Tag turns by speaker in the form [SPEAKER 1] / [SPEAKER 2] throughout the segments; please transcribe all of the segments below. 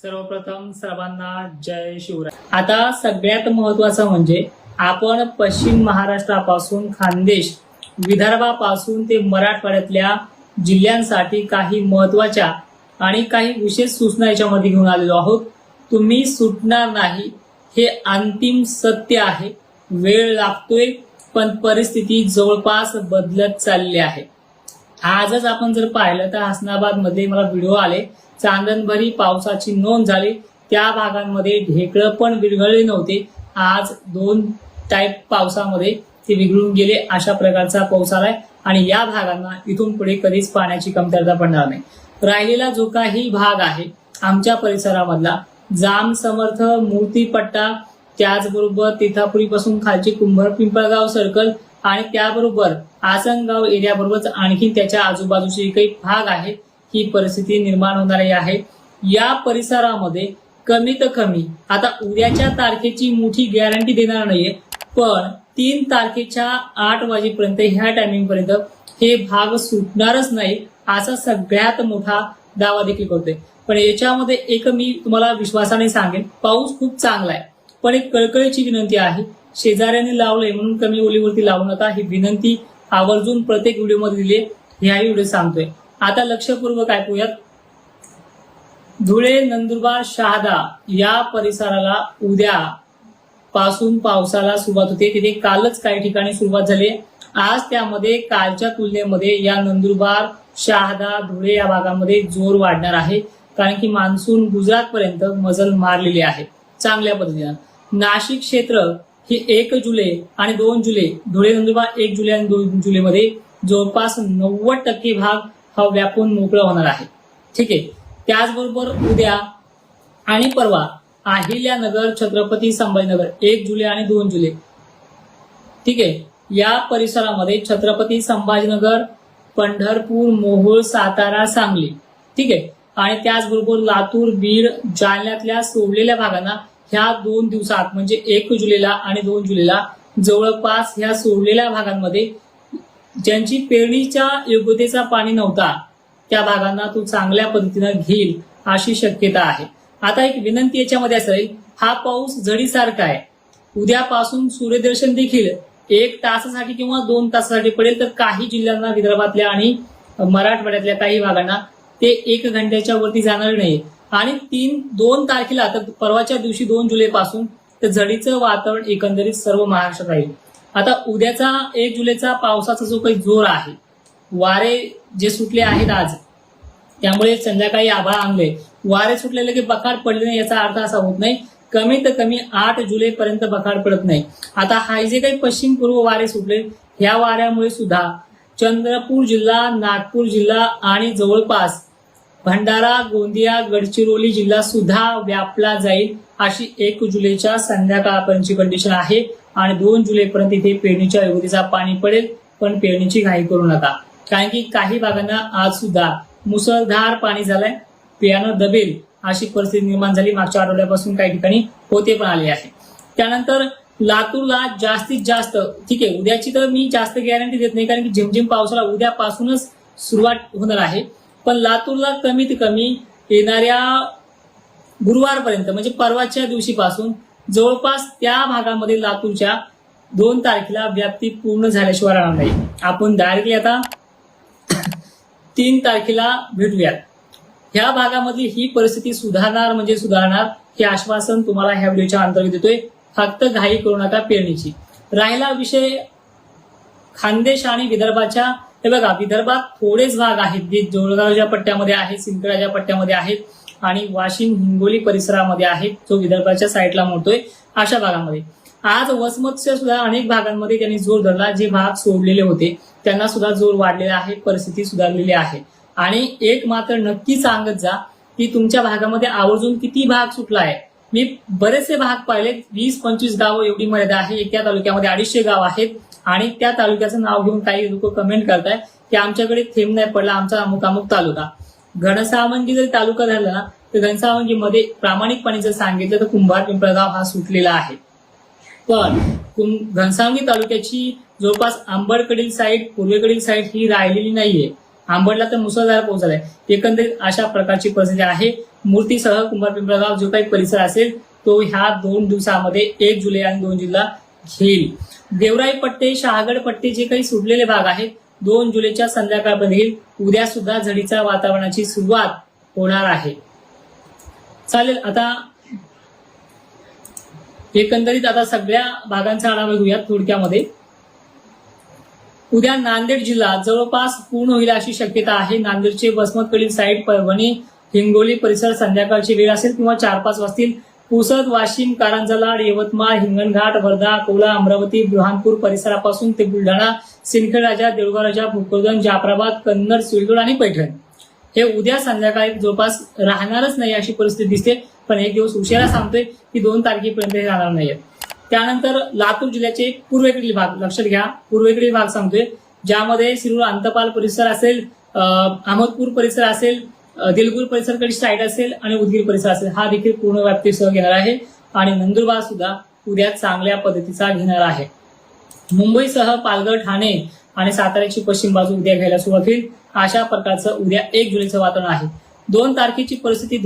[SPEAKER 1] सर्वप्रथम सर्वांना जय शिवराय। आता सगळ्यात महत्त्वाचं म्हणजे आपण पश्चिम महाराष्ट्रापासून खानदेश, विदर्भापासून ते मराठवाड्यातल्या जिल्ह्यांसाठी काही महत्त्वाच्या आणि काही विशेष सूचना याच्यामध्ये घेऊन आलेलो आहोत। तुम्ही सुटणार नाही हे अंतिम सत्य आहे। वेळ लागतोय पण परिस्थिती जवळपास बदलत चालली आहे। आजच आपण जर पाहिलं तर हसनाबाद मध्ये मला व्हिडिओ आले, चांदणभरी पावसाची नोंद झाली। त्या भागांमध्ये ढेकळं पण विरघळले नव्हते। आज 2 टाईप पावसामध्ये ते विरघळून गेले। अशा प्रकारचा पाऊस आलाय आणि या भागांना इथून पुढे कधीच पाण्याची कमतरता पडणार नाही। राहिलेला जो काही भाग आहे आमच्या परिसरामधला जाम समर्थ, मूर्तीपट्टा, त्याचबरोबर तिथापुरीपासून खालची कुंभार पिंपळगाव सर्कल आणि त्याबरोबर आसनगाव एरिया बरोबर आणखी त्याच्या आजूबाजूचे काही भाग आहेत, ही परिस्थिती निर्माण होणारी आहे। या परिसरामध्ये कमीत कमी आता उद्याच्या तारखेची मोठी गॅरंटी देणार नाहीये, पण 3 तारखेच्या 8 वाजेपर्यंत ह्या टायमिंग पर्यंत हे भाग सुटणारच नाही असा सगळ्यात मोठा दावा देखील करतोय। पण याच्यामध्ये एक मी तुम्हाला विश्वासाने सांगेन, पाऊस खूप चांगला आहे, पण एक कळकळीची विनंती आहे, शेजाऱ्याने लावलंय म्हणून कमी ओलीवरती लावू नका। ही विनंती आवर्जून प्रत्येक व्हिडिओमध्ये दिली, ह्याही व्हिडिओ सांगतोय। आता लक्षपूर्वक ऐकूयात। धुळे, नंदुरबार, शहादा या परिसराला उद्या पासून पावसाला सुरुवात होते। तिथे कालच काही ठिकाणी सुरुवात झाली। आज त्यामध्ये कालच्या तुलनेमध्ये या नंदुरबार, शहादा, धुळे या भागामध्ये जोर वाढणार आहे, कारण की मान्सून गुजरात पर्यंत मजल मारलेली आहे चांगल्या पद्धतीने। नाशिक क्षेत्र ही 1 जुलै आणि 2 जुलै, धुळे नंदुरबार 1 जुलै आणि 2 जुलैमध्ये जवळपास 90% भाग हा व्यापून मोकळा होणार आहे। ठीक आहे। त्याचबरोबर उद्या आणि परवा अहिल्यानगर, छत्रपती संभाजीनगर 1 जुलै आणि 2 जुलै, ठीक आहे, या परिसरामध्ये छत्रपती संभाजीनगर, पंढरपूर, मोहोळ, सातारा, सांगली, ठीक आहे, आणि त्याचबरोबर लातूर, बीड, जालन्यातल्या सोडलेल्या भागांना ह्या 2 दिवसात म्हणजे 1 जुलैला आणि 2 जुलैला जवळपास ह्या सोडलेल्या भागांमध्ये ज्यांची पेरणीच्या योग्यतेचा पाणी नव्हता त्या भागांना तो चांगल्या पद्धतीने घेईल अशी शक्यता आहे। आता एक विनंती याच्यामध्ये असेल, हा पाऊस झडीसारखा आहे। उद्यापासून सूर्यदर्शन देखील 1 तासासाठी किंवा 2 तासासाठी पडेल, तर काही जिल्ह्यांना, विदर्भातल्या आणि मराठवाड्यातल्या काही भागांना ते 1 घंट्याच्या वरती जाणार नाही। आणि 2 तारखेला तर परवाच्या दिवशी 2 जुलै पासून तर झडीचं वातावरण एकंदरीत सर्व महाराष्ट्रात राहील। आता उद्याचा 1 जुलैचा पावसाचा जो काही जोर आहे, वारे जे सुटले आहेत आज, त्यामुळे संध्याकाळी आभाळ आणले, वारे सुटलेले की बखाड पडले नाही याचा अर्थ असा होत नाही, कमीत कमी 8 जुलैपर्यंत बखाड पडत नाही। आता हा जे काही पश्चिम पूर्व वारे सुटले, ह्या वाऱ्यामुळे सुद्धा चंद्रपूर जिल्हा, नागपूर जिल्हा आणि जवळपास भंडारा, गोंदिया, गडचिरोली जिल्हा सुद्धा व्यापला जाईल अशी 1 जुलैच्या संध्याकाळपर्यंतची कंडिशन आहे। आणि 2 जुलैपर्यंत इथे पेरणीच्या योग्यतेचा पाणी पडेल, पण पेरणीची घाई करू नका, कारण की काही भागांना आज सुद्धा मुसळधार पाणी झालंय, पियानं दबेल अशी परिस्थिती निर्माण झाली। मागच्या आठवड्यापासून काही ठिकाणी होते पण आले आहे। त्यानंतर लातूरला जास्तीत जास्त, ठीक आहे, उद्याची तर मी जास्त गॅरंटी देत नाही, कारण की झिमझिम पावसाला उद्यापासूनच सुरुवात होणार आहे, पण लातूरला कमीत कमी येणाऱ्या गुरुवारपर्यंत म्हणजे परवाच्या दिवशीपासून जवळपास त्या भागामध्ये लातूरच्या 2 तारखेला व्याप्ती पूर्ण झाल्याशिवाय राहणार नाही। आपण डायरेक्टली आता 3 तारखेला भेटूयात। ह्या भागामधली ही परिस्थिती सुधारणार म्हणजे सुधारणार हे आश्वासन तुम्हाला ह्या व्हिडिओच्या अंतर्गत देतोय। फक्त घाई करू नका पेरणीची। राहिला विषय खानदेश आणि विदर्भाच्या, हे बघा विदर्भात थोडेच भाग आहेत जे जळगावच्या पट्ट्यामध्ये आहेत, सिंदखेडच्या पट्ट्यामध्ये आहेत आणि वाशिम, हिंगोली परिसरामध्ये आहेत, जो विदर्भाच्या साईडला मोडतोय अशा भागामध्ये। आज वसमतच्या सुद्धा अनेक भागांमध्ये त्यांनी जोर धरला, जे भाग सोडलेले होते त्यांना सुद्धा जोर वाढलेला आहे, परिस्थिती सुधारलेली आहे। आणि एक मात्र नक्की सांगत जा की तुमच्या भागामध्ये आवर्जून किती भाग सुटला आहे। मी बरेचसे भाग पाहिले, 20-25 गावं एवढी मर्यादा आहे। एका तालुक्यामध्ये 250 गाव आहेत आणि त्या तालुक्याचं नाव घेऊन काही लोक कमेंट करताय की आमच्याकडे थेंब नाही पडला, आमचा अमुक अमुक तालुका। घनसावंगी जर तालुका धरला ना, तर घनसावंगीमध्ये प्रामाणिकपणे जर सांगितलं तर कुंभार पिंपळगाव हा सुटलेला आहे, पण घनसावंगी तालुक्याची जवळपास अंबडकडील साईड, पूर्वेकडील साईड ही राहिलेली नाहीये। आंबडला तर मुसळधार पाऊस झालाय. एकंदरीत अशा प्रकारची परिस्थिती आहे. मूर्तीसह कुंभारपिंपळगाव जो काही परिसर असेल तो ह्या 2 दिवसामध्ये 1 जुलै आणि 2 जुलैला घेईल. गेवराई पट्टे, शहागड पट्टे जे काही सुटलेले भाग आहेत 2 जुलैच्या संध्याकाळपर्यंत येईल. उद्या सुद्धा झडीच्या वातावरणाची सुरुवात होणार आहे. चालेल, आता एकंदरीत आता सगळ्या भागांचा आढावा घेऊयात थोडक्यामध्ये. उद्या नांदेड जिल्हा जवळपास पूर्ण होईल अशी शक्यता आहे. नांदेडचे वसमतकडील साईड, परभणी, हिंगोली परिसर संध्याकाळची वेळ असेल किंवा 4-5 वाजतील. पुसद, वाशिम, कारंजा, लाड, यवतमाळ, हिंगणघाट, वर्धा, अकोला, अमरावती, बुरहानपूर परिसरापासून ते बुलढाणा, सिंदखेड राजा, देऊळगाव राजा, भोकरदन, जाफराबाद, कन्नड, सिल्लोड आणि पैठण हे उद्या संध्याकाळी जवळपास राहणारच नाही अशी परिस्थिती दिसते. पण एक दिवस उशिरा सांगतोय की 2 तारखेपर्यंत हे राहणार नाहीये. त्यानंतर लातूर जिल्ह्याचे पूर्वेकडील भाग लक्षात घ्या. पूर्वेकडील भाग सांगतोय ज्यामध्ये शिरूर अंतपाल परिसर असेल, अहमदपूर परिसर असेल, दिलगुर परिसरकडील साईड असेल आणि उदगीर परिसर असेल, हा देखील पूर्ण व्याप्तीसह घेणार आहे. आणि नंदुरबार सुद्धा उद्या चांगल्या पद्धतीचा घेणार आहे. मुंबईसह पालघर, ठाणे आणि साताऱ्याची पश्चिम बाजू उद्या घ्यायला सुरुवात होईल. अशा प्रकारचं उद्या 1 जुलैचं वातावरण आहे. 2 तारखेची परिस्थिती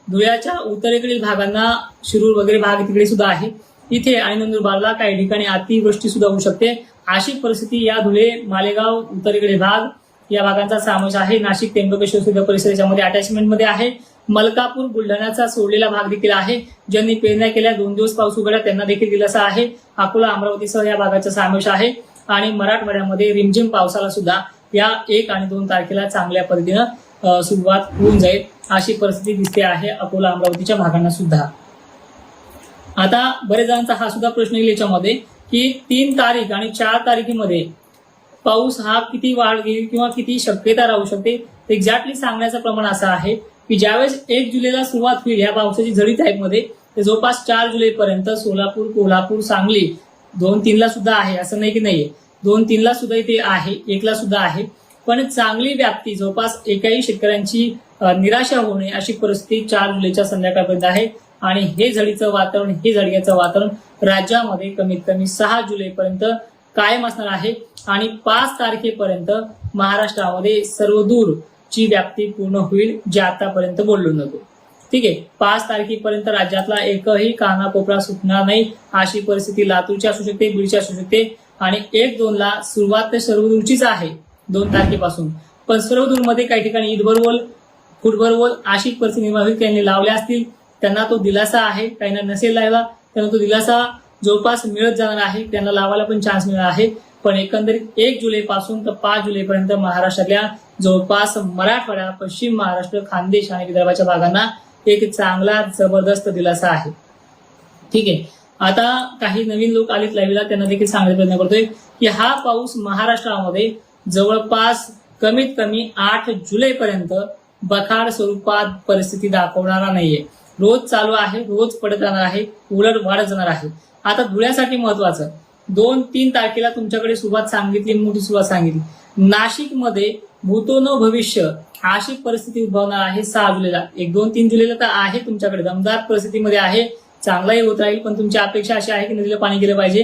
[SPEAKER 1] धुळ्याच्या उत्तरेकडील भागांना शिरूर वगैरे भाग तिकडे सुद्धा आहे. इथे आणि नंदुरबारला काही ठिकाणी अतिवृष्टी सुद्धा होऊ शकते. अशी परिस्थिती या धुळे, मालेगाव, उत्तरेकडील भाग या भागांचा समावेश आहे. नाशिक, त्र्यंबकेश्वर सुद्धा परिसर याच्यामध्ये अटॅचमेंटमध्ये आहे. मलकापूर, बुलढाण्याचा सोडलेला भाग देखील आहे. ज्यांनी पेरण्या केल्या 2 दिवस पाऊस उघडला त्यांना देखील दिलासा आहे. अकोला, अमरावतीसह या भागाचा समावेश आहे. आणि मराठवाड्यामध्ये रिमझिम पावसाला सुद्धा या 1 आणि 2 तारखेला चांगल्या पद्धतीनं सुरुवात होऊन जाईल अशी परिस्थिती दिसते आहे अकोला, अमरावतीच्या भागांना सुद्धा. आता बरेच जणांचा हा सुद्धा प्रश्न येईल याच्यामध्ये की 3 तारीख आणि 4 तारखेमध्ये पाऊस हा किती वाढ घेईल किंवा किती शक्यता राहू शकते. एक्झॅक्टली सांगण्याचं प्रमाण असं आहे की ज्यावेळेस 1 जुलैला सुरुवात होईल या पावसाची झडी टाईपमध्ये ते जवळपास 4 जुलैपर्यंत सोलापूर, कोल्हापूर, सांगली 2-3ला सुद्धा आहे, असं नाही की नाहीये. 2-3ला सुद्धा इथे आहे, 1ला सुद्धा आहे. पण चांगली व्याप्ती जवळपास एकाही शेतकऱ्यांची निराशा होऊ नये अशी परिस्थिती 4 जुलैच्या संध्याकाळपर्यंत आहे. आणि हे झडीचं वातावरण, हे झडग्याचं वातावरण राज्यामध्ये कमीत कमी 6 जुलैपर्यंत कायम असणार आहे. आणि 5 तारखेपर्यंत महाराष्ट्रामध्ये सर्वदूरची व्याप्ती पूर्ण होईल, जे आतापर्यंत बोललो नव्हतो. ठीक आहे, 5 तारखेपर्यंत राज्यातला एकही कानाकोपरा सुटणार नाही अशी परिस्थिती लातूरची असू शकते, बीडची असू शकते. आणि 1-2ला सुरुवात तर सर्वदूरचीच आहे 2 तारखेपासून. पण सर्वदूरमध्ये काही ठिकाणी ईदभरवल, फुटभरवल अशी परिस्थिती निर्माण होईल. त्यांनी लावल्या असतील त्यांना तो दिलासा आहे, काहींना नसेल लावला त्यांना तो दिलासा जवळपास मिळत जाणार आहे, त्यांना लावायला पण चान्स मिळणार आहे. पण एकंदरीत 1 जुलैपासून तर 5 जुलैपर्यंत महाराष्ट्रातल्या जवळपास मराठवाडा, पश्चिम महाराष्ट्र, खानदेश आणि विदर्भाच्या भागांना एक चांगला जबरदस्त दिलासा आहे. ठीक आहे, आता काही नवीन लोक आलेत लाईव्हला, त्यांना देखील सांगण्याचा प्रयत्न करतोय की हा पाऊस महाराष्ट्रामध्ये जवळपास कमीत कमी 8 जुलैपर्यंत बखाड स्वरूपात परिस्थिती दाखवणारा नाहीये. रोज चालू आहे, रोज पडत राहणार आहे, उलट वाढत जाणार आहे. आता धुळ्यासाठी महत्वाचं 2-3 तारखेला तुमच्याकडे सुरुवात सांगितली, मोठी सुरुवात सांगितली. नाशिकमध्ये भूतो न भविष्य अशी परिस्थिती उद्भवणार आहे 6 जुलैला. 1-2-3 जुलैला तर आहे तुमच्याकडे दमदार परिस्थितीमध्ये आहे, चांगलाही होत राहील. पण तुमची अपेक्षा अशी आहे की नदीला पाणी गेलं पाहिजे.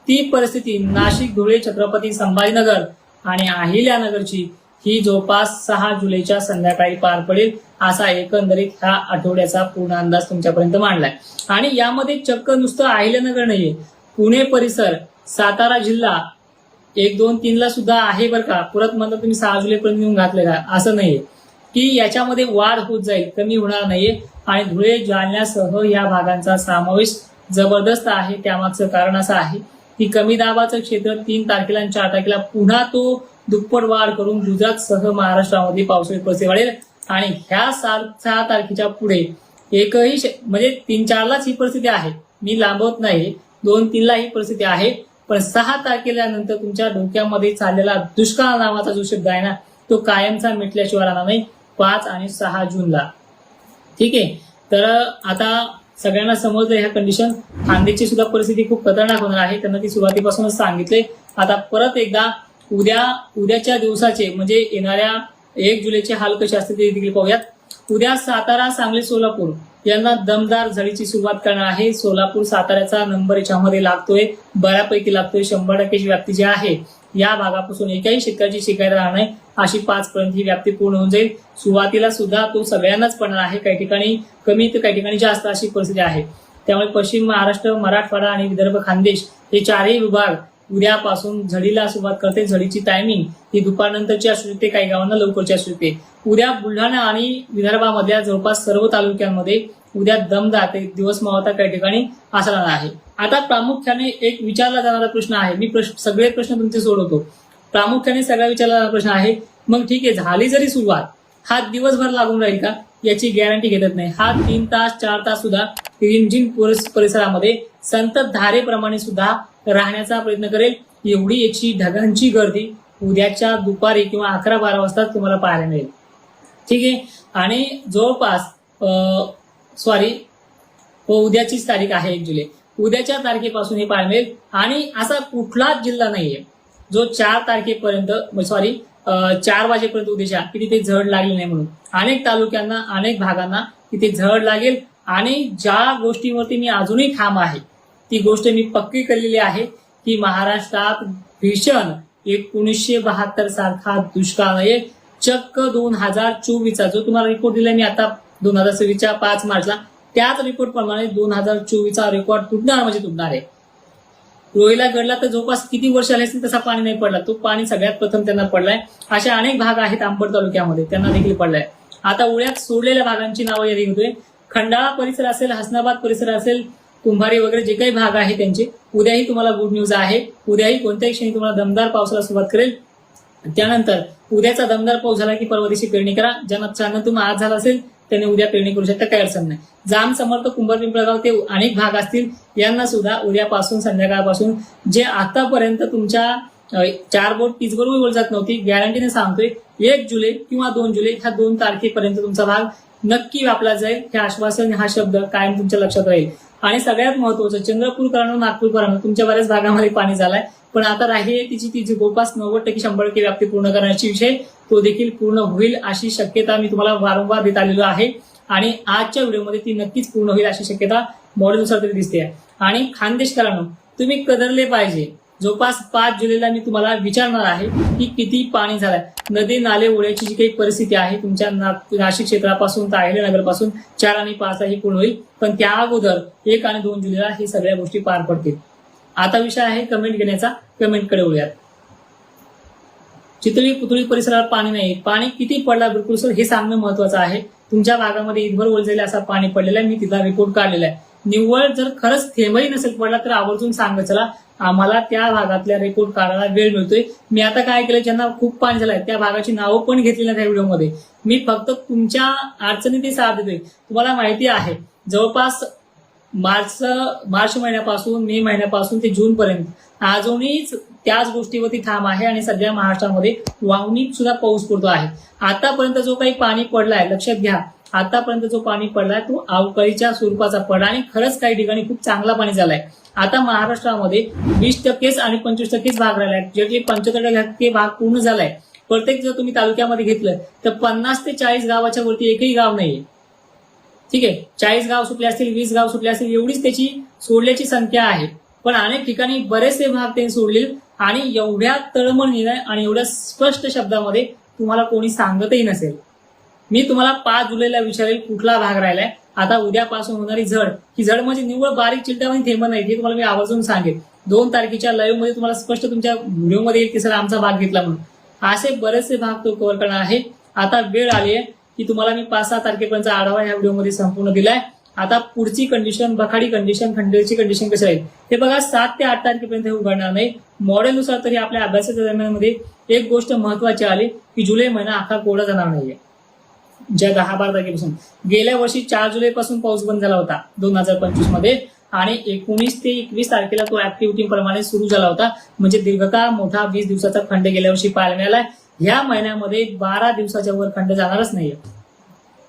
[SPEAKER 1] ती परिस्थिती नाशिक, धुळे, छत्रपती संभाजीनगर आणि अहिल्यानगरची ही जवळपास 6 जुलैच्या संध्याकाळी पार पडेल असा एकंदरीत ह्या आठवड्याचा पूर्ण अंदाज तुमच्यापर्यंत मांडलाय. आणि यामध्ये चक्क नुसतं अहिल्यानगर नाहीये, पुणे परिसर, सातारा जिल्हा 1-2-3ला सुद्धा आहे बरं का. परत म्हणता तुम्ही 6 जुलैपर्यंत येऊन घातले का, असं नाहीये की याच्यामध्ये वाढ होत जाईल, कमी होणार नाहीये. आणि धुळे, जालन्यासह या भागांचा समावेश जबरदस्त आहे. त्यामागचं कारण असं आहे की कमी दाबाचं क्षेत्र 3 तारखेला आणि 4 तारखेला पुन्हा तो दुप्पट वाढ करून गुजरातसह महाराष्ट्रामध्ये पावसाळी परिस्थिती वाढेल. आणि ह्या 6 तारखेच्या पुढे एकही म्हणजे 3-4लाच ही परिस्थिती आहे, मी लांबवत नाही, 2-3ला ही परिस्थिती आहे. पण 6 तारखेला नंतर तुमच्या डोक्यामध्ये चाललेला दुष्काळ नावाचा जो शब्द आहे ना, तो कायमचा मिटल्याशिवाय राहणार नाही 5 आणि 6 जूनला. ठीक आहे, तर आता सगळ्यांना समजलं ह्या कंडिशन. खानदेशची सुद्धा परिस्थिती खूप खतरनाक होणार आहे, त्यांना ती सुरुवातीपासूनच सांगितले. आता परत एकदा उद्याच्या दिवसाचे म्हणजे येणाऱ्या 1 जुलैचे हाल कसे असतील ते देखील पाहूयात. उद्या सातारा, सांगली, सोलापूर यांना दमदार झडीची सुरुवात करणार आहे. सोलापूर, साताऱ्याचा नंबर याच्यामध्ये लागतोय, बऱ्यापैकी लागतोय. 100%ची व्याप्ती जी आहे या भागापासून एकाही शेतकऱ्याची शिकायत राहणार नाही. अशी 5 पर्यंत ही व्याप्ती पूर्ण होऊन जाईल. सुरुवातीला सुद्धा तो सगळ्यांनाच पडणार आहे, काही ठिकाणी कमी तर काही ठिकाणी जास्त अशी परिस्थिती आहे. त्यामुळे पश्चिम महाराष्ट्र, मराठवाडा आणि विदर्भ खानदेश हे चारही विभाग उद्यापासून झडीला सुरुवात करते. झडीची टायमिंग ही दुपारनंतरची असू शकते, काही गावांना लवकरची असू शकते. उद्या बुलढाणा आणि विदर्भामधल्या जवळपास सर्व तालुक्यांमध्ये उद्या दमदार ते दिवस मावळता काही ठिकाणी असणार आहे. आता प्रामुख्याने एक विचारला जाणारा प्रश्न आहे, मी सगळे प्रश्न तुमचे सोडवतो. प्रामुख्याने सगळा विचारला जाणारा प्रश्न आहे, मग ठीक आहे झाली जरी सुरुवात, हा दिवसभर लागून राहील का? याची गॅरंटी घेतच नाही. हा 3 तास 4 तास सुद्धा रिमझिम परिसरामध्ये संततधारेप्रमाणे सुद्धा राहण्याचा प्रयत्न करेल. एवढी याची ढगांची गर्दी उद्याच्या दुपारी किंवा 11-12 वाजता तुम्हाला पाहायला मिळेल. ठीक आहे. आणि जवळपास उद्याचीच तारीख आहे 1 जुलै. उद्याच्या तारखेपासून हे पाहायला मिळेल. आणि असा कुठलाच जिल्हा नाहीये जो 4 तारखेपर्यंत 4 वाजेपर्यंत उद्याच्या की तिथे झड लागली नाही म्हणून. अनेक तालुक्यांना, अनेक भागांना तिथे झड लागेल. आणि ज्या गोष्टीवरती मी अजूनही ठाम आहे ती गोष्ट मी पक्की केलेली आहे की महाराष्ट्रात भीषण 1972 सारखा दुष्काळ नाहीये. चक्क 2024चा जो तुम्हाला रिपोर्ट दिलाय मी आता 2024च्या 5 मार्चला, त्याच रिपोर्ट प्रमाणे 2024चा रेकॉर्ड तुटणार म्हणजे तुटणार आहे. रोहिला गडला तर जवळपास किती वर्ष आले असतील तसा पाणी नाही पडला. तो पाणी सगळ्यात प्रथम त्यांना पडलाय. अशा अनेक भाग आहेत अंबड तालुक्यामध्ये, त्यांना देखील पडलाय. आता उड्यात सोडलेल्या भागांची नावं यादी घेतोय. खंडाळा परिसर असेल, हसनाबाद परिसर असेल, कुंभारी वगैरे जे काही भाग आहे त्यांचे उद्याही तुम्हाला गुड न्यूज आहे. उद्याही कोणत्याही क्षणी तुम्हाला दमदार पावसाला सुरुवात करेल. त्यानंतर उद्याचा दमदार पाऊस झाला की परवा दिवशी पेरणी करा. ज्यांना तुम्ही आज झाला असेल त्यांनी उद्या पेरणी करू शकता, काही अडचण नाही. जाम समर्थ, कुंभार, पिंपळगाव ते अनेक भाग असतील, यांना सुद्धा उद्यापासून संध्याकाळपासून जे आतापर्यंत तुमच्या 4 बोट 30 बोट वर जात नव्हती, गॅरंटीने सांगतोय 1 जुलै किंवा 2 जुलै ह्या 2 तारखेपर्यंत तुमचा भाग नक्की व्यापला जाईल. हे आश्वासन, हा शब्द कायम तुमच्या लक्षात राहील. आणि सगळ्यात महत्वाचं, चंद्रपूरकरांनो, नागपूरकरांनो, तुमच्या बऱ्याच भागामध्ये पाणी झालाय, पण आता राहिली तिची जवळपास 90% 100% व्याप्ती पूर्ण करण्याची विषय, तो देखील पूर्ण होईल अशी शक्यता मी तुम्हाला वारंवार देत आलेलो आहे. आणि आजच्या व्हिडिओमध्ये ती नक्कीच पूर्ण होईल अशी शक्यता मॉडेलनुसार तरी दिसते. आणि खानदेशकरांनो, तुम्ही कदरले पाहिजे. जवळपास 5 जुलैला मी तुम्हाला विचारणार आहे की किती पाणी झालंय. नदी नाले ओढ्याची जी काही परिस्थिती आहे तुमच्या नाशिक क्षेत्रापासून तर अहिल्यानगरपासून 4 आणि 5 ही पूर्ण होईल. पण त्या अगोदर 1 आणि 2 जुलैला हे सगळ्या गोष्टी पार पडतील. आता विषय आहे कमेंट घेण्याचा. कमेंटकडे वळूयात. चितळी पुतळी परिसरात पाणी नाही, पाणी किती पडला बिलकुल सर हे सांगणं महत्वाचं आहे. तुमच्या भागामध्ये ईदभर ओलझेल असा पाणी पडलेला आहे, मी तिथला रिपोर्ट काढलेला आहे. निव्वळ जर खरंच थेंबही नसेल पडला तर आवर्जून सांगत चला, आम्हाला त्या भागातल्या रिपोर्ट काढायला वेळ मिळतोय. मी आता काय केलं, ज्यांना खूप पाणी झालंय त्या भागाची नावं पण घेतली नाही त्या व्हिडिओमध्ये. मी फक्त तुमच्या अडचणी ते साथ देतोय. तुम्हाला माहिती आहे जवळपास मार्च महिन्यापासून, मे महिन्यापासून ते जून पर्यंत अजूनहीच त्याच गोष्टीवरती ठाम आहे. आणि सध्या महाराष्ट्रामध्ये वावणीत सुद्धा पाऊस पडतो आहे. आतापर्यंत जो काही पाणी पडलाय, लक्षात घ्या, आतापर्यंत जो पाणी पडलाय तो अवकाळीच्या स्वरूपाचा पडला आणि खरंच काही ठिकाणी खूप चांगला पाणी झालाय. आता महाराष्ट्रामध्ये 20% आणि 25% भाग राहिलाय, जे 75% भाग पूर्ण झालाय. प्रत्येक जर तुम्ही तालुक्यामध्ये घेतलं तर 50 ते 40 गावाच्या वरती एकही गाव नाहीये. ठीक आहे, 40 गाव सुटले असतील, 20 गाव सुटले असतील, एवढीच त्याची सोडल्याची संख्या आहे. पण अनेक ठिकाणी बरेचसे भाग त्यांनी सोडले. आणि एवढ्या तळमळीने आणि एवढ्या स्पष्ट शब्दामध्ये तुम्हाला कोणी सांगतही नसेल. मी तुम्हाला 5 जुलैला विचारेल कुठला भाग राहिलाय. आता उद्यापासून होणारी झड, ही झड म्हणजे निव्वळ बारीक चिलट्यामध्ये थेंब नाही, हे तुम्हाला मी आवर्जून सांगेन. 2 तारखेच्या लाईव्ह मध्ये तुम्हाला स्पष्ट तुमच्या व्हिडिओमध्ये येईल की सर आमचा भाग घेतला म्हणून. असे बरेचसे भाग तो कव्हर करणार आहे. आता वेळ आली आहे की तुम्हाला मी 5-6 तारखेपर्यंत आढावा ह्या व्हिडिओमध्ये संपूर्ण दिलाय. आता पुढची कंडिशन, बखाडी कंडिशन, खंडेलची कंडिशन कशी राहील हे बघा. 7 ते 8 तारखेपर्यंत हे उघडणार नाही. मॉडेलनुसार तरी आपल्या अभ्यासाच्या दरम्यानमध्ये एक गोष्ट महत्वाची आली की जुलै महिना अख्खा कोरडा जाणार नाहीये. ज्या 10-12 तारखेपासून, गेल्या वर्षी 4 जुलैपासून पाऊस बंद झाला होता 2025 मध्ये. आणि 19 ते 21 तारखेला तो ऍक्टिव्हिटी प्रमाणे सुरू झाला होता. म्हणजे दीर्घकाळ मोठा 20 दिवसाचा खंड गेल्या वर्षी पाहायला मिळाला. ह्या महिन्यामध्ये 12 दिवसाच्या वर खंड जाणारच नाहीये.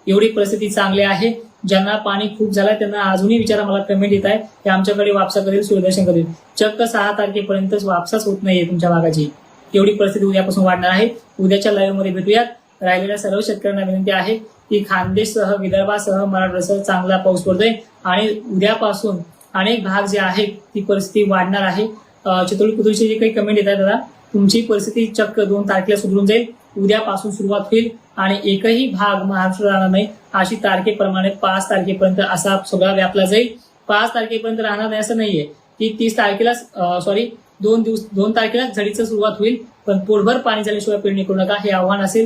[SPEAKER 1] एवढी परिस्थिती चांगली आहे. ज्यांना पाणी खूप झालंय त्यांना अजूनही विचारा, मला कमेंट येत आहे की आमच्याकडे वापसा करेल, सूर्यदर्शन करेल. चक्क 6 तारखेपर्यंत वापसाच होत नाहीये तुमच्या भागाची. एवढी परिस्थिती उद्यापासून वाढणार आहे. उद्याच्या लाईव्ह मध्ये भेटूयात. राहिलेल्या सर्व शेतकऱ्यांना विनंती आहे की खानदेशसह, विदर्भासह, मराठवाड्यासह चांगला पाऊस पडतोय. आणि उद्यापासून अनेक भाग जे आहेत ती परिस्थिती वाढणार आहे. चितळी पुतळीचे जे काही कमेंट येत आहेत दादा, तुमची परिस्थिती चक्क 2 तारखेला सुधरून जाईल. उद्यापासून सुरुवात होईल आणि एकही भाग महाराष्ट्र राहणार नाही. अशी तारखेप्रमाणे 5 तारखेपर्यंत असा सगळा व्यापला जाईल. 5 तारखेपर्यंत राहणार नाही असं नाहीये की 30 तारखेला 2 तारखेला झडीची सुरुवात होईल. पण पोटभर पाणी झाल्याशिवाय पेरणी करू नका, हे आव्हान असेल.